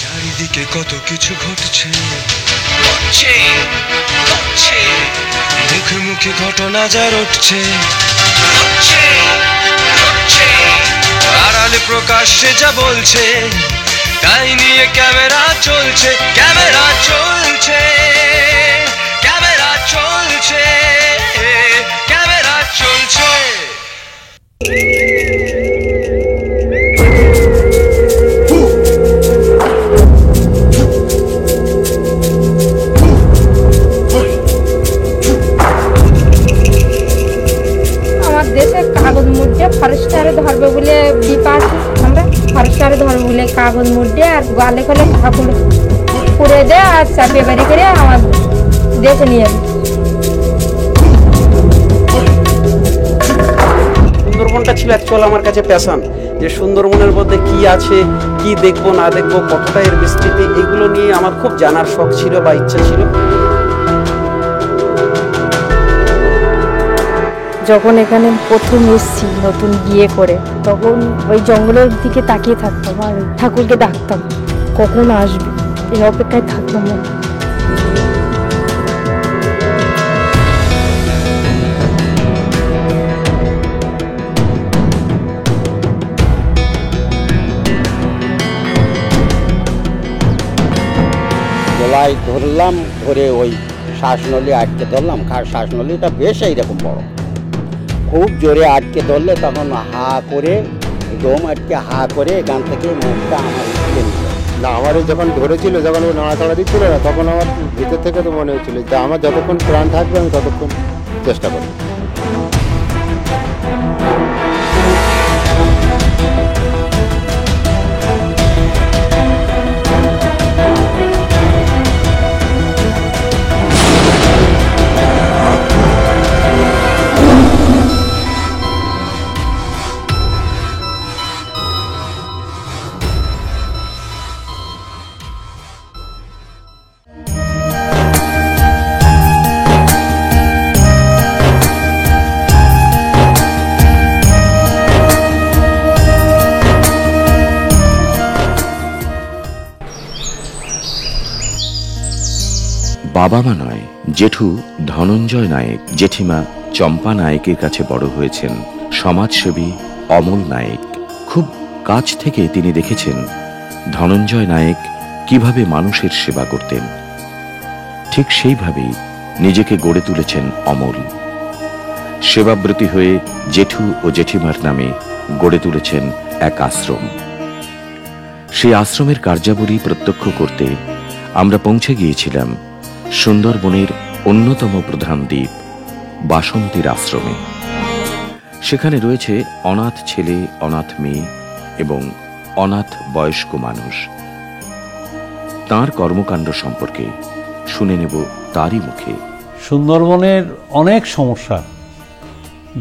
চারিদিকে কত কিছু ঘটছে, মুখে মুখে ঘটনা যা রটছে, আড়ালে প্রকাশ্যে যা বলছে, তাই নিয়ে ক্যামেরা চলছে, ক্যামেরা চলছে, ক্যামেরা চলছে, ক্যামেরা চলছে। আমার দেশে কাগজ মুদ্রে ফরেস্টারে ধরবে বলে বিপাস, আমরা ফরেস্টারে ধরবে বলে কাগজ মুদ্রে আর গালে খোলে ঠাকুর পুড়ে দেয় আর চাপিয়ে বাড়ি করে আমার দেশে নিয়ে যাবে। সুন্দরবনটা ছিল অ্যাকচুয়াল আমার কাছে প্যাশন, যে সুন্দরবনের মধ্যে কি আছে, কি দেখবো না দেখবো, কতটা এর বিস্তৃতি, এগুলো নিয়ে আমার খুব জানার শখ ছিল বা ইচ্ছা ছিল। যখন এখানে প্রথম এসেছি নতুন বিয়ে করে, তখন ওই জঙ্গলের দিকে তাকিয়ে থাকতাম আর ঠাকুরকে ডাকতাম কখন আসবে, এই অপেক্ষায় থাকতাম। গলায় ধরলাম, ধরে ওই শ্বাসনলী আটকে ধরলাম, শ্বাসনলীটা বেশ এইরকম বড়, খুব জোরে আটকে ধরলে তখন হা করে দম আটকে হা করে এখান থেকে মুখটা আমার তুলে নিল। না, আমার যখন ধরেছিল, যখন ও নাড়াচাড়া দিচ্ছিল না, তখন আমার ভিতর থেকে তো মনে হচ্ছিল যে আমার যতক্ষণ প্রাণ থাকবে আমি ততক্ষণ চেষ্টা করব। বাবা মা নয়, জেঠু ধনঞ্জয় নায়েক, জেঠিমা চম্পা নায়েকের কাছে বড় হয়েছেন সমাজসেবী অমল নায়েক। খুব কাছ থেকে তিনি দেখেছেন ধনঞ্জয় নায়েক কিভাবে মানুষের সেবা করতেন। ঠিক সেইভাবেই নিজেকে গড়ে তুলেছেন অমল। সেবাব্রতী হয়ে জেঠু ও জেঠিমার নামে গড়ে তুলেছেন এক আশ্রম। সেই আশ্রমের কার্যাবলী প্রত্যক্ষ করতে আমরা পৌঁছে গিয়েছিলাম সুন্দরবনের অন্যতম প্রধান দ্বীপ বাসন্তীর আশ্রমে। সেখানে রয়েছে অনাথ ছেলে, অনাথ মেয়ে এবং অনাথ বয়স্ক মানুষ। তার কর্মকাণ্ড সম্পর্কে শুনে নেব তারই মুখে। সুন্দরবনের অনেক সমস্যা,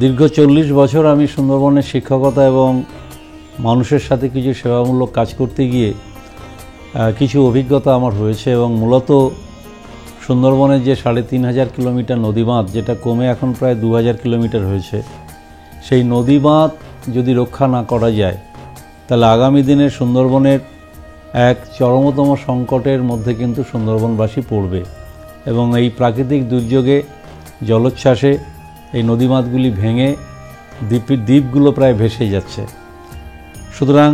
দীর্ঘ 40 বছর আমি সুন্দরবনের শিক্ষকতা এবং মানুষের সাথে কিছু সেবামূলক কাজ করতে গিয়ে কিছু অভিজ্ঞতা আমার হয়েছে। এবং মূলত সুন্দরবনের যে 3500 কিলোমিটার নদীবাঁধ, যেটা কমে এখন প্রায় 2000 কিলোমিটার হয়েছে, সেই নদীবাঁধ যদি রক্ষা না করা যায় তাহলে আগামী দিনে সুন্দরবনের এক চরমতম সংকটের মধ্যে কিন্তু সুন্দরবনবাসী পড়বে। এবং এই প্রাকৃতিক দুর্যোগে, জলোচ্ছ্বাসে এই নদীবাঁধগুলি ভেঙে দ্বীপগুলো প্রায় ভেসে যাচ্ছে। সুতরাং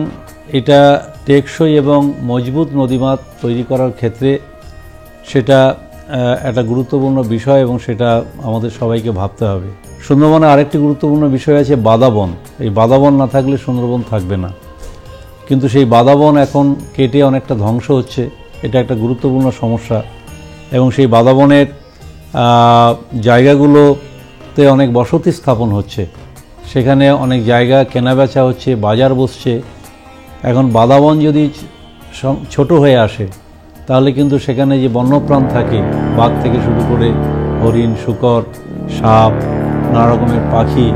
এটা টেকসই এবং মজবুত নদীবাঁধ তৈরি করার ক্ষেত্রে সেটা একটা গুরুত্বপূর্ণ বিষয় এবং সেটা আমাদের সবাইকে ভাবতে হবে। সুন্দরবনে আরেকটি গুরুত্বপূর্ণ বিষয় আছে বাদাবন। এই বাদাবন না থাকলে সুন্দরবন থাকবে না, কিন্তু সেই বাদাবন এখন কেটে অনেকটা ধ্বংস হচ্ছে, এটা একটা গুরুত্বপূর্ণ সমস্যা। এবং সেই বাদাবনের জায়গাগুলোতে অনেক বসতি স্থাপন হচ্ছে, সেখানে অনেক জায়গা কেনাবেচা হচ্ছে, বাজার বসছে। এখন বাদাবন যদি ছোট হয়ে আসে তাহলে কিন্তু সেখানে যে বন্যপ্রাণ থাকে, বাঘ থেকে শুরু করে হরিণ, শূকর, সাপ, নানা রকমের পাখি,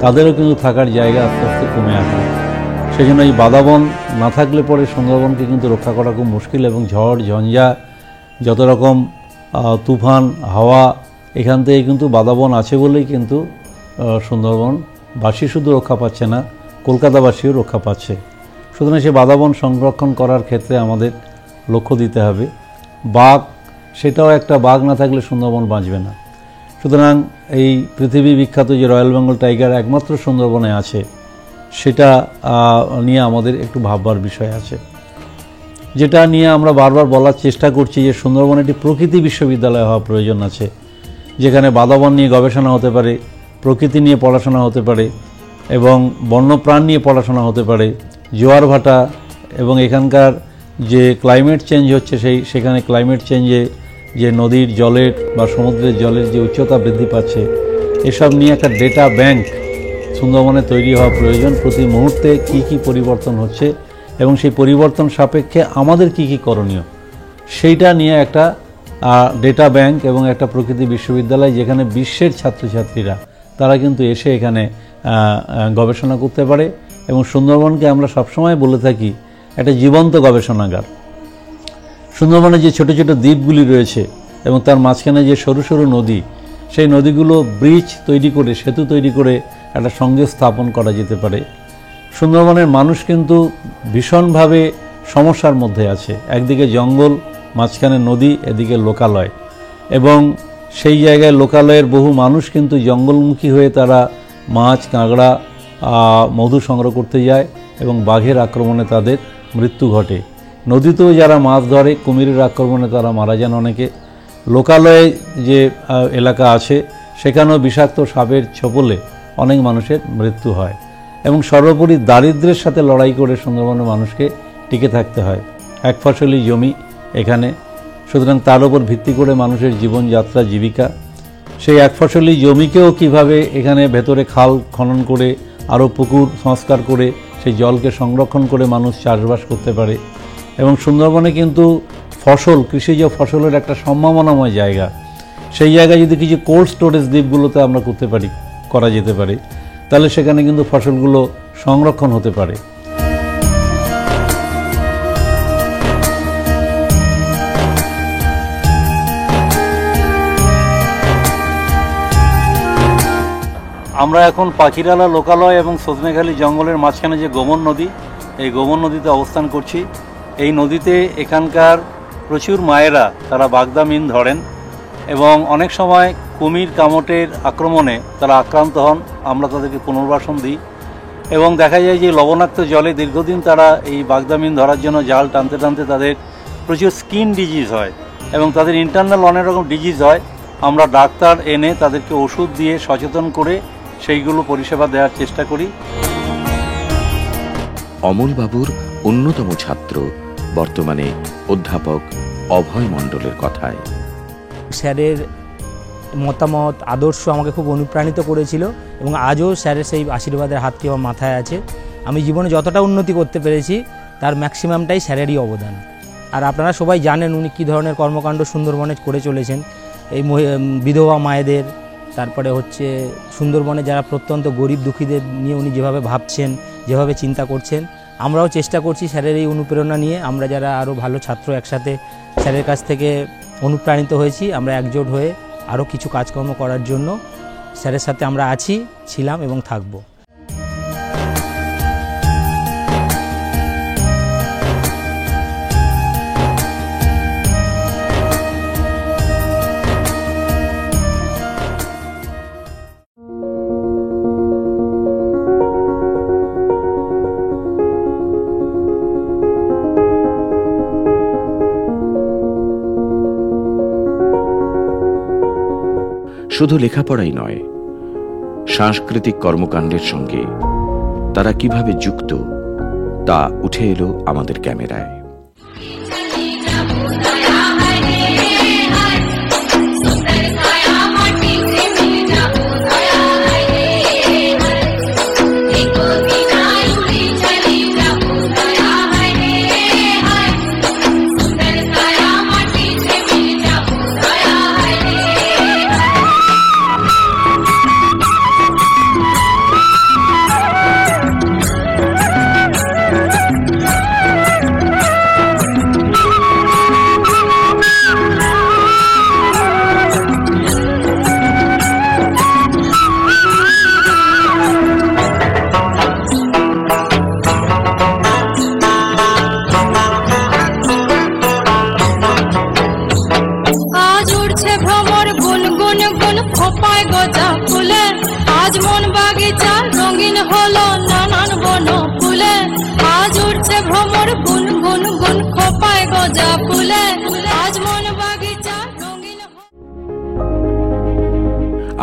তাদেরও কিন্তু থাকার জায়গা আস্তে আস্তে কমে আসে। সেই জন্য এই বাদাবন না থাকলে পরে সুন্দরবনকে কিন্তু রক্ষা করা খুব মুশকিল। এবং ঝড় ঝঞ্ঝা, যত রকম তুফান, হাওয়া, এখান থেকে কিন্তু বাদাবন আছে বলেই কিন্তু সুন্দরবনবাসী শুধু রক্ষা পাচ্ছে না, কলকাতাবাসীও রক্ষা পাচ্ছে। সুতরাং সে বাদাবন সংরক্ষণ করার ক্ষেত্রে আমাদের লক্ষ্য দিতে হবে। বাঘ, সেটাও একটা, বাঘ না থাকলে সুন্দরবন বাঁচবে না। সুতরাং এই পৃথিবী বিখ্যাত যে রয়্যাল বেঙ্গল টাইগার একমাত্র সুন্দরবনে আছে, সেটা নিয়ে আমাদের একটু ভাববার বিষয় আছে। যেটা নিয়ে আমরা বারবার বলার চেষ্টা করছি যে সুন্দরবনে একটি প্রকৃতি বিশ্ববিদ্যালয় হওয়া প্রয়োজন আছে, যেখানে বাতাবরণ নিয়ে গবেষণা হতে পারে, প্রকৃতি নিয়ে পড়াশোনা হতে পারে এবং বন্যপ্রাণ নিয়ে পড়াশোনা হতে পারে, জোয়ার ভাটা এবং এখানকার যে ক্লাইমেট চেঞ্জ হচ্ছে সেখানে ক্লাইমেট চেঞ্জে যে নদীর জলের বা সমুদ্রের জলের যে উচ্চতা বৃদ্ধি পাচ্ছে, এসব নিয়ে একটা ডেটা ব্যাংক সুন্দরবনে তৈরি হওয়া প্রয়োজন। প্রতি মুহূর্তে কি কি পরিবর্তন হচ্ছে এবং সেই পরিবর্তন সাপেক্ষে আমাদের কি কি করণীয়, সেইটা নিয়ে একটা ডেটা ব্যাংক এবং একটা প্রকৃতি বিশ্ববিদ্যালয়, যেখানে বিশ্বের ছাত্রছাত্রীরা তারা কিন্তু এসে এখানে গবেষণা করতে পারে। এবং সুন্দরবনকে আমরা সবসময় বলে থাকি একটা জীবন্ত গবেষণাগার। সুন্দরবনে যে ছোট ছোট দ্বীপগুলি রয়েছে এবং তার মাঝখানে যে সরু সরু নদী, সেই নদীগুলো ব্রিজ তৈরি করে, সেতু তৈরি করে একটা সংযোগ স্থাপন করা যেতে পারে। সুন্দরবনের মানুষ কিন্তু ভীষণভাবে সমস্যার মধ্যে আছে। একদিকে জঙ্গল, মাঝখানে নদী, এদিকে লোকালয়, এবং সেই জায়গায় লোকালয়ের বহু মানুষ কিন্তু জঙ্গলমুখী হয়ে তারা মাছ, কাঁকড়া, মধু সংগ্রহ করতে যায় এবং বাঘের আক্রমণে তাদের মৃত্যু ঘটে। নদীতেও যারা মাছ ধরে, কুমিরের আক্রমণে তারা মারা যান অনেকে। লোকালয়ে যে এলাকা আছে সেখানেও বিষাক্ত সাপের ছোবলে অনেক মানুষের মৃত্যু হয়। এবং সর্বোপরি দারিদ্র্যের সাথে লড়াই করে সুন্দরবনের মানুষকে টিকে থাকতে হয়। এক ফসলি জমি এখানে, সুতরাং তার উপর ভিত্তি করে মানুষের জীবনযাত্রা, জীবিকা। সেই এক ফসলি জমিকেও কিভাবে এখানে ভেতরে খাল খনন করে, আরও পুকুর সংস্কার করে সেই জলকে সংরক্ষণ করে মানুষ চাষবাস করতে পারে। এবং সুন্দরবনে কিন্তু ফসল, কৃষিজ ফসলের একটা সম্ভাবনাময় জায়গা। সেই জায়গায় যদি কিছু কোল্ড স্টোরেজ দ্বীপগুলোতে আমরা করা যেতে পারে, তাহলে সেখানে কিন্তু ফসলগুলো সংরক্ষণ হতে পারে। আমরা এখন পাখিরালা লোকালয় এবং সজনেখালি জঙ্গলের মাঝখানে যে গোমন নদী, এই গোমন নদীতে অবস্থান করছি। এই নদীতে এখানকার প্রচুর মায়েরা তারা বাগদা মিন ধরেন এবং অনেক সময় কুমির কামটের আক্রমণে তারা আক্রান্ত হন। আমরা তাদেরকে পুনর্বাসন দিই এবং দেখা যায় যে লবণাক্ত জলে দীর্ঘদিন তারা এই বাগদা মিন ধরার জন্য জাল টানতে টানতে তাদের প্রচুর স্কিন ডিজিজ হয় এবং তাদের ইন্টারনাল অনেক রকম ডিজিজ হয়। আমরা ডাক্তার এনে তাদেরকে ওষুধ দিয়ে সচেতন করে সেইগুলো পরিষেবা দেওয়ার চেষ্টা করি। অমলবাবুর অন্যতম ছাত্র বর্তমানে অধ্যাপক অভয় মণ্ডলের কথায়, স্যারের মতামত, আদর্শ আমাকে খুব অনুপ্রাণিত করেছিল এবং আজও স্যারের সেই আশীর্বাদের হাতটি আমার মাথায় আছে। আমি জীবনে যতটা উন্নতি করতে পেরেছি তার ম্যাক্সিমামটাই স্যারেরই অবদান। আর আপনারা সবাই জানেন উনি কী ধরনের কর্মকাণ্ড সুন্দরবনে করে চলেছেন। এই বিধবা মায়েদের, তারপরে হচ্ছে সুন্দরবনে যারা প্রত্যন্ত গরিব দুঃখীদের নিয়ে উনি যেভাবে ভাবছেন, যেভাবে চিন্তা করছেন, আমরাও চেষ্টা করছি স্যারের এই অনুপ্রেরণা নিয়ে। আমরা যারা আরও ভালো ছাত্র একসাথে স্যারের কাছ থেকে অনুপ্রাণিত হয়েছি, আমরা একজোট হয়ে আরও কিছু কাজকর্ম করার জন্য স্যারের সাথে আমরা আছি, ছিলাম এবং থাকব। শুধু লেখাপড়াই নয়, সাংস্কৃতিক কর্মকাণ্ডের সঙ্গে তারা কিভাবে যুক্ত তা উঠে এলো আমাদের ক্যামেরায়।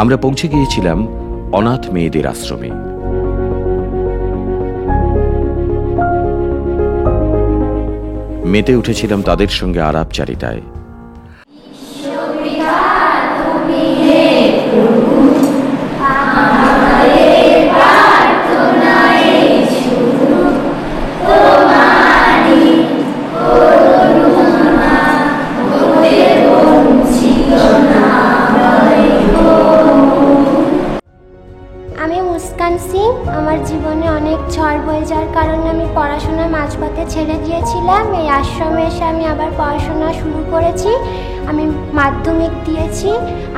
আমরা পৌঁছে গিয়েছিলাম অনাথ মেয়েদের আশ্রমে। মেতে উঠেছিলাম তাদের সঙ্গে আলাপচারিতায়। আমি মুস্কান সিং। আমার জীবনে অনেক ঝড় বয়ে যাওয়ার কারণে আমি পড়াশোনা মাঝপথে ছেড়ে দিয়েছিলাম। এই আশ্রমে এসে আমি আবার পড়াশোনা শুরু করেছি। আমি মাধ্যমিক দিয়েছি।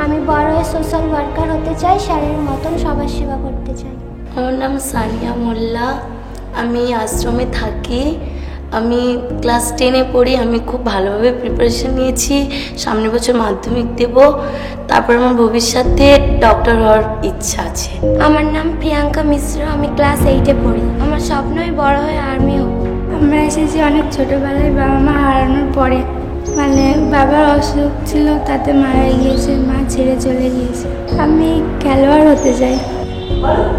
আমি বড় হয়ে সোশ্যাল ওয়ার্কার হতে চাই, স্যারের মতন সবার সেবা করতে চাই। আমার নাম সানিয়া মোল্লা। আমি আশ্রমে থাকি। আমি ক্লাস 10-এ পড়ি। আমি খুব ভালোভাবে প্রিপারেশন নিয়েছি। সামনের বছর মাধ্যমিক দেব। তারপর আমার ভবিষ্যতে ডক্টর হওয়ার ইচ্ছা আছে। আমার নাম প্রিয়াঙ্কা মিশ্র। আমি ক্লাস 8-এ পড়ি। আমার স্বপ্নই বড় হয়ে আর্মি হোক। আমরা এসেছি অনেক ছোটোবেলায় বাবা মা হারানোর পরে। মানে বাবার অসুখ ছিল, তাতে মারা গিয়েছে, মা ছেড়ে চলে গিয়েছে। আমি খেলোয়াড় হতে চাই।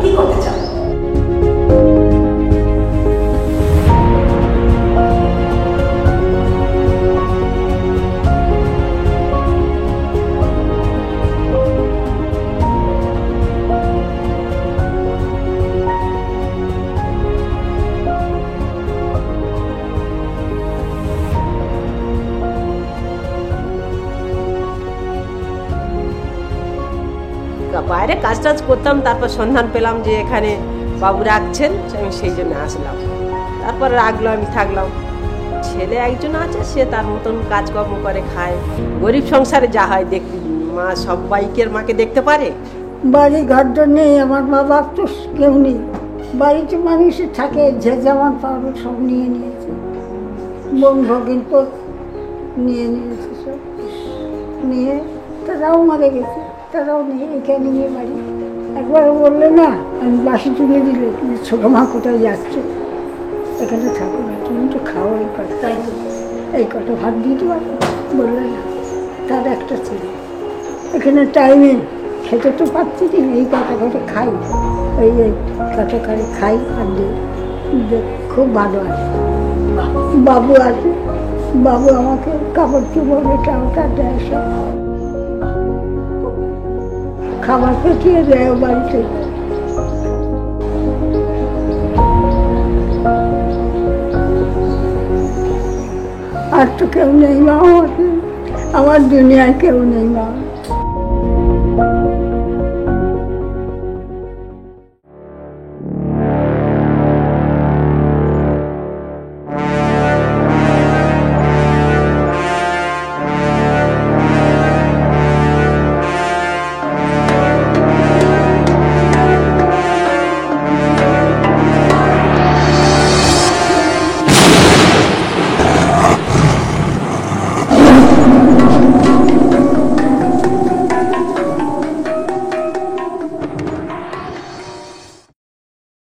কি করতে চাও? বাইরে কাজ টাজ করতাম, তারপর সন্ধান পেলাম যে এখানে বাবু রাখছেন, আমি সেই জন্য আসলাম। তারপর রাখলো, আমি থাকলাম। ছেলে একজন আছে, সে তার মতন কাজকর্ম করে খায়। গরিব সংসারে যা হয় মা সবাইকের মাকে দেখতে পারে। বাড়ি ঘরটা নেই, আমার মা বাপ তো কেউ নেই। বাড়িতে মানুষ থাকে, যে যেমন পারবে সব নিয়ে নিয়েছে। বোন ভগিন তো নিয়ে নিয়েছে, সব নিয়ে তারাও মারা গেছে, তারাও নেই এখানে নিয়ে বাড়ি। একবার বললে না, আমি বাসি তুলে দিলে, তুমি ছোটো মা কোথায় যাচ্ছে, এখানে থাকো না, তুমি তো খাও এই কটা, তাই এই কটা ভাত দিতে পারো। বললে না, তার একটা ছেলে এখানে টাইমে খেতে তো পাচ্ছি না, এই কটা করে খাই, এই কটা করে খাই আর দিই। খুব ভালো আছে। বাবু আছে, বাবু আমাকে কাপড় চোপড় এটা ওটা দেয়, সব খাবার পেটিয়ে দেয় বাড়িতে। আর তো কেউ নেই মা, আমার দুনিয়ায় কেউ নেই মা।